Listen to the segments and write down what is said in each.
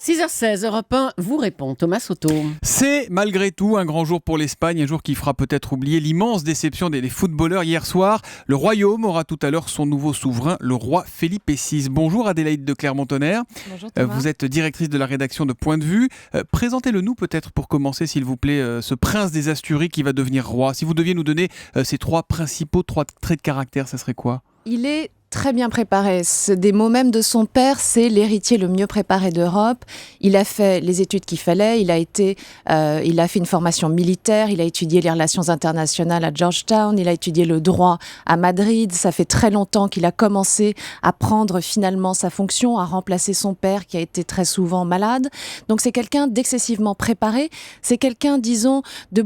6h16, Europe 1 vous répond, Thomas Soto. C'est malgré tout un grand jour pour l'Espagne, un jour qui fera peut-être oublier l'immense déception des footballeurs hier soir. Le Royaume aura tout à l'heure son nouveau souverain, le roi Felipe VI. Bonjour Adélaïde de Clermont-Tonnerre. Bonjour Thomas. Vous êtes directrice de la rédaction de Point de Vue. Présentez-le nous peut-être pour commencer s'il vous plaît, ce prince des Asturies qui va devenir roi. Si vous deviez nous donner ces trois traits de caractère, ça serait quoi ? Il est très bien préparé. Des mots même de son père, c'est l'héritier le mieux préparé d'Europe. Il a fait les études qu'il fallait. Il a fait une formation militaire. Il a étudié les relations internationales à Georgetown. Il a étudié le droit à Madrid. Ça fait très longtemps qu'il a commencé à prendre finalement sa fonction, à remplacer son père qui a été très souvent malade. Donc c'est quelqu'un d'excessivement préparé. C'est quelqu'un, disons, de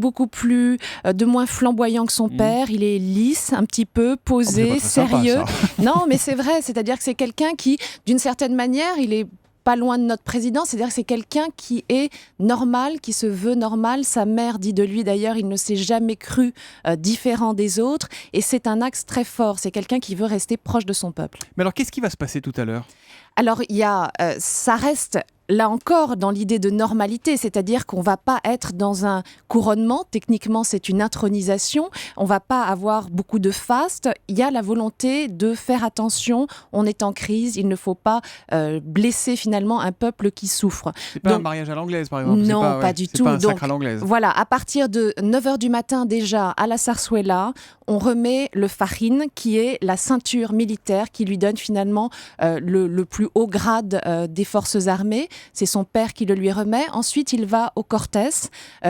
moins flamboyant que son père. Il est lisse, un petit peu posé, sérieux. Non, mais c'est vrai, c'est-à-dire que c'est quelqu'un qui, d'une certaine manière, il est pas loin de notre président, c'est-à-dire que c'est quelqu'un qui est normal, qui se veut normal. Sa mère dit de lui d'ailleurs, il ne s'est jamais cru différent des autres, et c'est un axe très fort, c'est quelqu'un qui veut rester proche de son peuple. Mais alors qu'est-ce qui va se passer tout à l'heure ? Alors ça reste là encore dans l'idée de normalité, c'est-à-dire qu'on ne va pas être dans un couronnement, techniquement c'est une intronisation, on ne va pas avoir beaucoup de faste, il y a la volonté de faire attention, on est en crise, il ne faut pas blesser finalement un peuple qui souffre. C'est pas un mariage à l'anglaise par exemple ? Non, pas du tout. C'est pas un Donc, sacre à l'anglaise. Voilà, à partir de 9h du matin déjà à la Zarzuela, on remet le fajín qui est la ceinture militaire qui lui donne finalement le plus haut grade des forces armées. C'est son père qui le lui remet. Ensuite, il va au Cortés,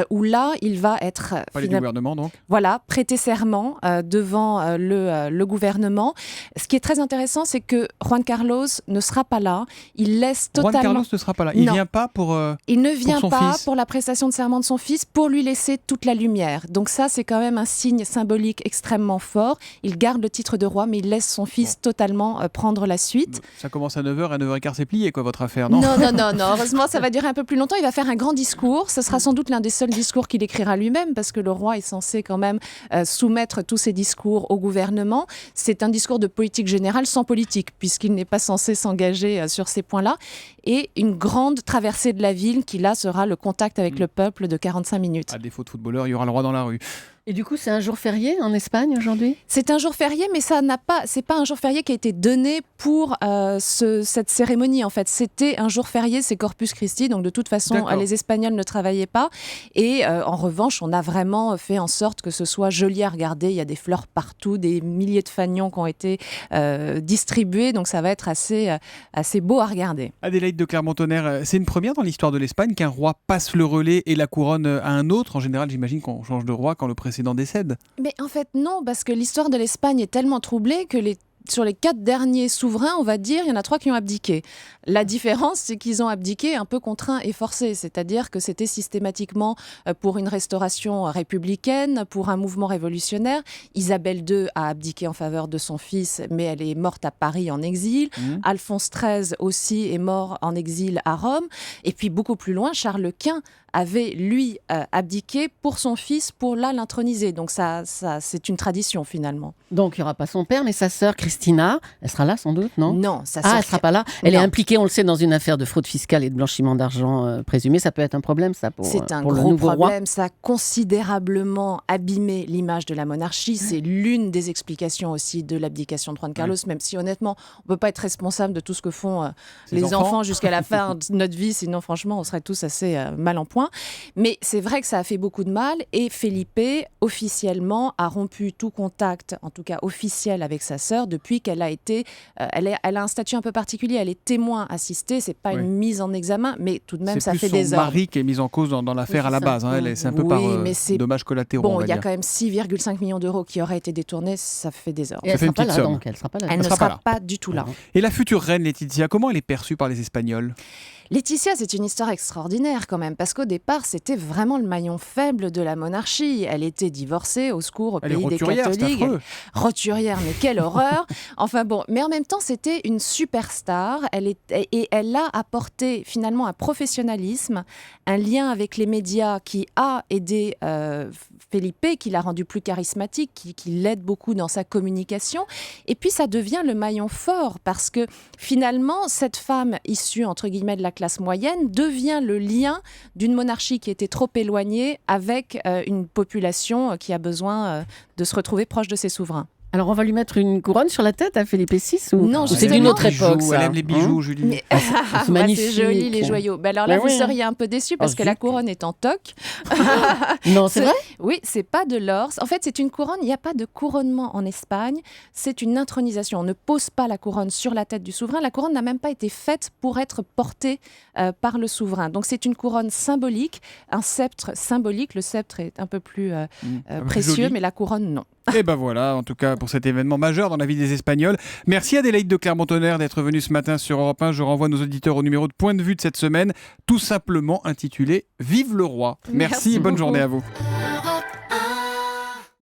où là, il va être... Palais du gouvernement, donc. Voilà, prêter serment devant le gouvernement. Ce qui est très intéressant, c'est que Juan Carlos ne sera pas là. Il laisse totalement... Juan Carlos ne sera pas là. Il ne vient pas Il ne vient pas fils. pour la prestation de serment de son fils, pour lui laisser toute la lumière. Donc ça, c'est quand même un signe symbolique extrêmement fort. Il garde le titre de roi, mais il laisse son fils totalement prendre la suite. Ça commence à 9h, à 9h15, c'est plié, quoi, votre affaire, non ? Non. Heureusement, ça va durer un peu plus longtemps. Il va faire un grand discours. Ce sera sans doute l'un des seuls discours qu'il écrira lui-même, parce que le roi est censé quand même soumettre tous ses discours au gouvernement. C'est un discours de politique générale sans politique, puisqu'il n'est pas censé s'engager sur ces points-là. Et une grande traversée de la ville qui, là, sera le contact avec le peuple de 45 minutes. À défaut de footballeur, il y aura le roi dans la rue. Et du coup, c'est un jour férié en Espagne aujourd'hui ? C'est un jour férié, mais c'est pas un jour férié qui a été donné pour cette cérémonie. En fait, c'était un jour férié, c'est Corpus Christi, donc de toute façon, les Espagnols ne travaillaient pas. Et en revanche, on a vraiment fait en sorte que ce soit joli à regarder. Il y a des fleurs partout, des milliers de fanions qui ont été distribués, donc ça va être assez beau à regarder. Adélaïde de Clermont-Tonnerre, c'est une première dans l'histoire de l'Espagne qu'un roi passe le relais et la couronne à un autre. En général, j'imagine qu'on change de roi quand le précédent décède. Mais en fait, non, parce que l'histoire de l'Espagne est tellement troublée que sur les 4 derniers souverains, on va dire, il y en a 3 qui ont abdiqué. La différence, c'est qu'ils ont abdiqué un peu contraints et forcés, c'est-à-dire que c'était systématiquement pour une restauration républicaine, pour un mouvement révolutionnaire. Isabelle II a abdiqué en faveur de son fils, mais elle est morte à Paris en exil. Alphonse XIII aussi est mort en exil à Rome. Et puis beaucoup plus loin, Charles Quint avait, lui, abdiqué pour son fils, pour là l'introniser. Donc ça, c'est une tradition, finalement. Donc il n'y aura pas son père, mais sa sœur Christina, elle sera là sans doute, non ? Non, sa sœur... elle ne sera pas là. Elle est impliquée, on le sait, dans une affaire de fraude fiscale et de blanchiment d'argent présumé. Ça peut être un problème, ça, pour C'est un pour gros le nouveau problème. roi. Ça a considérablement abîmé l'image de la monarchie. C'est l'une des explications aussi de l'abdication de Juan Carlos, même si honnêtement, on ne peut pas être responsable de tout ce que font les enfants jusqu'à la fin de notre vie. Sinon, franchement, on serait tous assez mal en point. Mais c'est vrai que ça a fait beaucoup de mal. Et Felipe, officiellement, a rompu tout contact, en tout cas officiel, avec sa sœur depuis qu'elle a été... elle a un statut un peu particulier. Elle est témoin assisté. C'est pas une mise en examen, mais tout de même, ça fait des C'est plus son mari qui est mis en cause dans l'affaire à la base. C'est un peu par dommages collatéraux. Bon, il y a quand même 6,5 millions d'euros qui auraient été détournés. Ça fait des ordres. Et elle ne sera pas là, donc. Elle ne sera pas du tout là. Et la future reine Laetitia, comment elle est perçue par les Espagnols ? Laetitia, c'est une histoire extraordinaire quand même, parce qu'au départ, c'était vraiment le maillon faible de la monarchie. Elle était divorcée, au secours, au pays des catholiques. Roturière, mais quelle horreur. Enfin bon, mais en même temps, c'était une superstar. Et elle a apporté finalement un professionnalisme, un lien avec les médias qui a aidé Felipe, qui l'a rendu plus charismatique, qui l'aide beaucoup dans sa communication. Et puis, ça devient le maillon fort, parce que finalement, cette femme issue, entre guillemets, de la classe moyenne devient le lien d'une monarchie qui était trop éloignée avec une population qui a besoin de se retrouver proche de ses souverains. Alors on va lui mettre une couronne sur la tête à Philippe VI Non, ou c'est d'une autre époque ça. Elle aime les bijoux, Julie. Mais... c'est magnifique. C'est joli les joyaux. Alors là, Mais vous oui. seriez un peu déçus parce que la couronne est en toc. Non, c'est vrai. Oui, c'est pas de l'or. En fait, c'est une couronne. Il n'y a pas de couronnement en Espagne. C'est une intronisation. On ne pose pas la couronne sur la tête du souverain. La couronne n'a même pas été faite pour être portée par le souverain. Donc c'est une couronne symbolique, un sceptre symbolique. Le sceptre est un peu plus précieux, joli. mais la couronne, non. Et ben voilà, en tout cas pour cet événement majeur dans la vie des Espagnols. Merci Adélaïde de Clermont-Tonnerre d'être venue ce matin sur Europe 1. Je renvoie nos auditeurs au numéro de Point de vue de cette semaine, tout simplement intitulé Vive le roi. Merci et bonne beaucoup. journée à vous.